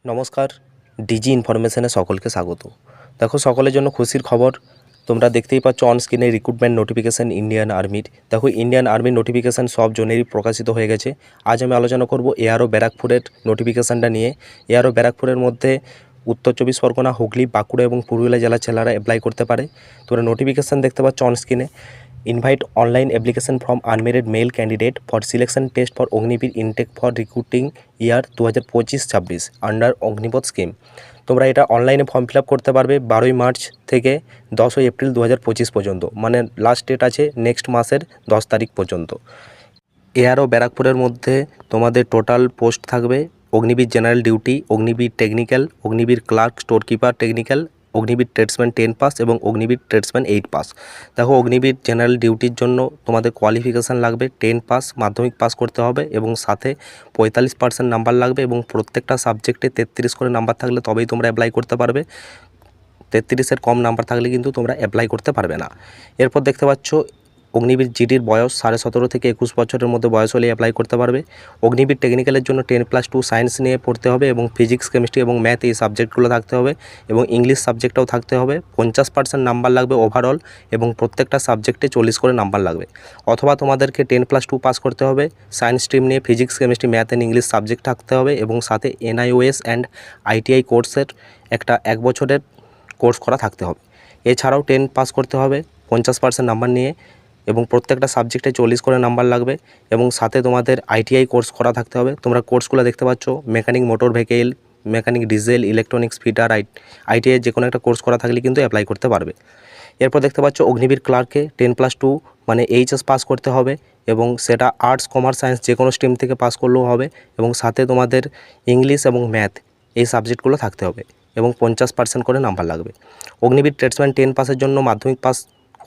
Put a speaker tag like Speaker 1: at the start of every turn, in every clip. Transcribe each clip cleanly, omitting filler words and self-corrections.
Speaker 1: নমস্কার, ডিজি ইনফরমেশনে সকলকে স্বাগত। দেখো, সকলের জন্য খুশির খবর। তোমরা দেখতেই পাচ্ছ অন স্ক্রিনে রিক্রুটমেন্ট নোটিফিকেশান ইন্ডিয়ান আর্মির। দেখো, ইন্ডিয়ান আর্মির নোটিফিকেশান সব জনেরই প্রকাশিত হয়ে গেছে। আজ আমি আলোচনা করব এআরও ব্যারাকপুরের নোটিফিকেশানটা নিয়ে। এআরও ব্যারাকপুরের মধ্যে উত্তর চব্বিশ পরগনা, হুগলি, বাঁকুড়া এবং পুরুলিয়া জেলার ছেলেরা অ্যাপ্লাই করতে পারে। তোমরা নোটিফিকেশান দেখতে পাচ্ছ অন স্ক্রিনে। Invite online application from unmarried male candidate for selection test for Agniveer intake for recruiting year 2025-26 under Agnipath scheme. তোমরা এটা অনলাইনে ফর্ম ফিল আপ করতে পারবে 12ই মার্চ থেকে 10ই এপ্রিল 2025 পর্যন্ত, মানে লাস্ট ডেট আছে নেক্সট মাসের 10 তারিখ পর্যন্ত। এআরও ব্যারাকপুরের মধ্যে তোমাদের টোটাল পোস্ট থাকবে Agniveer general duty, Agniveer technical, Agniveer clerk, store keeper technical, Agniveer tradesman 10 pass এবং অগ্নিবীর ট্রেডসম্যান 8 পাস। দেখো, অগ্নিবীর জেনারেল ডিউটির জন্য তোমাদের কোয়ালিফিকেশান লাগবে 10 পাস, মাধ্যমিক পাস করতে হবে এবং সাথে 45% নাম্বার লাগবে এবং প্রত্যেকটা সাবজেক্টে 33 করে নাম্বার থাকলে তবেই তোমরা অ্যাপ্লাই করতে পারবে। 33-এর কম নাম্বার থাকলে কিন্তু তোমরা অ্যাপ্লাই করতে পারবে না। এরপর দেখতে পাচ্ছ অগ্নিবীর জিডির বয়স 17.5 থেকে 21 বছরের মধ্যে বয়স হলে অ্যাপ্লাই করতে পারবে। অগ্নিবীর টেকনিক্যালের জন্য 10+2 সায়েন্স নিয়ে পড়তে হবে এবং ফিজিক্স, কেমিস্ট্রি এবং ম্যাথ এই সাবজেক্টগুলো থাকতে হবে এবং ইংলিশ সাবজেক্টটাও থাকতে হবে। 50% নাম্বার লাগবে ওভারঅল এবং প্রত্যেকটা সাবজেক্টে 40 করে নাম্বার লাগবে। অথবা তোমাদেরকে 10+2 পাস করতে হবে, সায়েন্স স্ট্রিম নিয়ে physics, chemistry, math and English subject থাকতে হবে এবং সাথে NIOS অ্যান্ড ITI কোর্সের একটা 1 বছরের কোর্স করা থাকতে হবে। এছাড়াও 10 পাস করতে হবে 50% নাম্বার নিয়ে এবং প্রত্যেকটা সাবজেক্টে 40 করে নাম্বার লাগবে এবং সাথে তোমাদের ITI কোর্স করা থাকতে হবে। তোমরা কোর্সগুলো দেখতে পাচ্ছ, mechanic motor vehicle, mechanic diesel, electronics fitter, ITI যে কোনো একটা কোর্স করা থাকলে কিন্তু অ্যাপ্লাই করতে পারবে। এরপর দেখতে পাচ্ছ অগ্নিবীর ক্লার্কে 10+2 মানে HS পাস করতে হবে এবং সেটা আর্টস, কমার্স, সায়েন্স যে কোনো স্ট্রিম থেকে পাস করলেও হবে এবং সাথে তোমাদের ইংলিশ এবং ম্যাথ এই সাবজেক্টগুলো থাকতে হবে এবং 50% করে নাম্বার লাগবে। অগ্নিবীর ট্রেডসম্যান 10 পাসের জন্য মাধ্যমিক পাস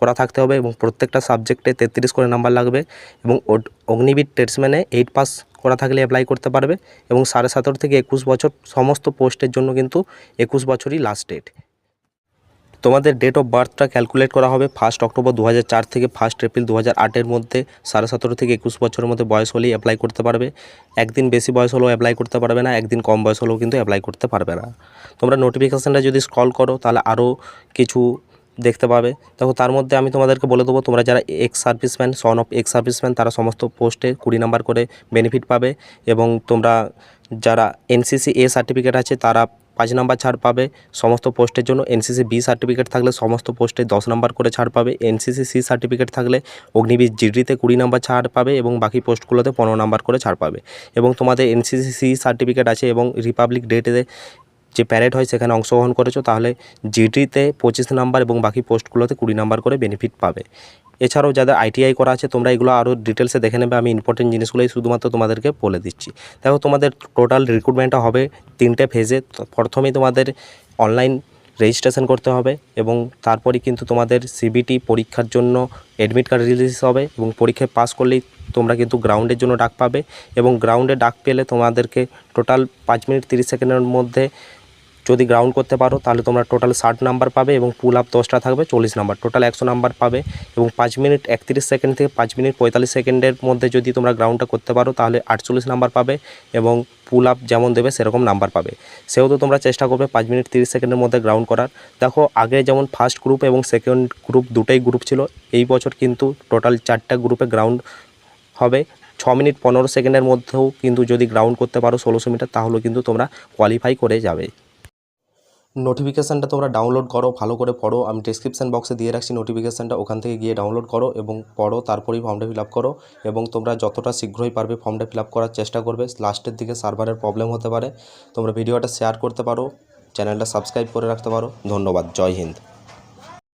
Speaker 1: করা থাকতে হবে এবং প্রত্যেকটা সাবজেক্টে 33 করে নাম্বার লাগবে এবং অগ্নিবীর ট্রেডসম্যানে 8 পাস করা থাকলে অ্যাপ্লাই করতে পারবে এবং 17.5 থেকে 21 বছর সমস্ত পোস্টের জন্য কিন্তু 21 বছরই লাস্ট ডেট। তোমাদের ডেট অফ বার্থটা ক্যালকুলেট করা হবে 1 অক্টোবর 2004 থেকে 1 এপ্রিল 2008-এর মধ্যে। 17.5 থেকে 21 বছরের মধ্যে বয়স হলেই অ্যাপ্লাই করতে পারবে। একদিন বেশি বয়স হলেও অ্যাপ্লাই করতে পারবে না, একদিন কম বয়স হলেও কিন্তু অ্যাপ্লাই করতে পারবে না। তোমরা নোটিফিকেশানটা যদি স্ক্রল করো তাহলে আরও কিছু দেখতে পাবে। দেখো, তার মধ্যে আমি তোমাদেরকে বলে দেবো, তোমরা যারা ex serviceman, son of ex serviceman, তারা সমস্ত পোস্টে 20 নাম্বার করে বেনিফিট পাবে এবং তোমরা যারা NCC A সার্টিফিকেট আছে তারা 5 নাম্বার ছাড় পাবে সমস্ত পোস্টের জন্য। NCC B সার্টিফিকেট থাকলে সমস্ত পোস্টে 10 নাম্বার করে ছাড় পাবে। NCC C সার্টিফিকেট থাকলে অগ্নিবীর জিডিতে 20 নাম্বার ছাড় পাবে এবং বাকি পোস্টগুলোতে 15 নাম্বার করে ছাড় পাবে। এবং তোমাদের NCC C সার্টিফিকেট আছে এবং রিপাবলিক ডেতে যে প্যারেড হয় সেখানে অংশগ্রহণ করেছো তাহলে জিডিতে 25 নাম্বার এবং বাকি পোস্টগুলোতে 20 নাম্বার করে বেনিফিট পাবে। এছাড়াও যাদের ITI করা আছে তোমরা এগুলো আরও ডিটেলসে দেখে নেবে, আমি ইম্পর্টেন্ট জিনিসগুলোই শুধুমাত্র তোমাদেরকে বলে দিচ্ছি। দেখো, তোমাদের টোটাল রিক্রুটমেন্টটা হবে 3টে ফেজে। প্রথমেই তোমাদের অনলাইন রেজিস্ট্রেশন করতে হবে এবং তারপরেই কিন্তু তোমাদের CBT পরীক্ষার জন্য অ্যাডমিট কার্ড রিলিজ হবে এবং পরীক্ষায় পাস করলেই তোমরা কিন্তু গ্রাউন্ডের জন্য ডাক পাবে এবং গ্রাউন্ডে ডাক পেলে তোমাদেরকে টোটাল 5 মিনিট 30 সেকেন্ডের মধ্যে যদি গ্রাউন্ড করতে পারো তাহলে তোমরা টোটাল 60 নাম্বার পাবে এবং পুল আপ 10টা থাকবে 40 নাম্বার, টোটাল 100 নাম্বার পাবে এবং 5 মিনিট 31 সেকেন্ড থেকে 5 মিনিট 45 সেকেন্ডের মধ্যে যদি তোমরা গ্রাউন্ডটা করতে পারো তাহলে 48 নাম্বার পাবে এবং পুল আপ যেমন দেবে সেরকম নাম্বার পাবে। সেহেতু তোমরা চেষ্টা করবে 5 মিনিট 30 সেকেন্ডের মধ্যে গ্রাউন্ড করার। দেখো, আগে যেমন ফার্স্ট গ্রুপ এবং সেকেন্ড গ্রুপ দুটোই গ্রুপ ছিল, এই বছর কিন্তু টোটাল 4টা গ্রুপে গ্রাউন্ড হবে। 6 মিনিট 15 সেকেন্ডের মধ্যেও কিন্তু যদি গ্রাউন্ড করতে পারো 1600 মিটার তাহলেও কিন্তু তোমরা কোয়ালিফাই করে যাবে। নোটিফিকেশানটা তোমরা ডাউনলোড করো, ভালো করে পড়ো। আমি ডেসক্রিপশান বক্সে দিয়ে রাখছি নোটিফিকেশানটা, ওখান থেকে গিয়ে ডাউনলোড করো এবং পড়ো, তারপরেই ফর্মটা ফিল আপ করো এবং তোমরা যতটা শীঘ্রই পারবে ফর্মটা ফিল আপ করার চেষ্টা করবে। লাস্টের দিকে সার্ভারের প্রবলেম হতে পারে। তোমরা ভিডিওটা শেয়ার করতে পারো, চ্যানেলটা সাবস্ক্রাইব করে রাখতে পারো। ধন্যবাদ। জয় হিন্দ।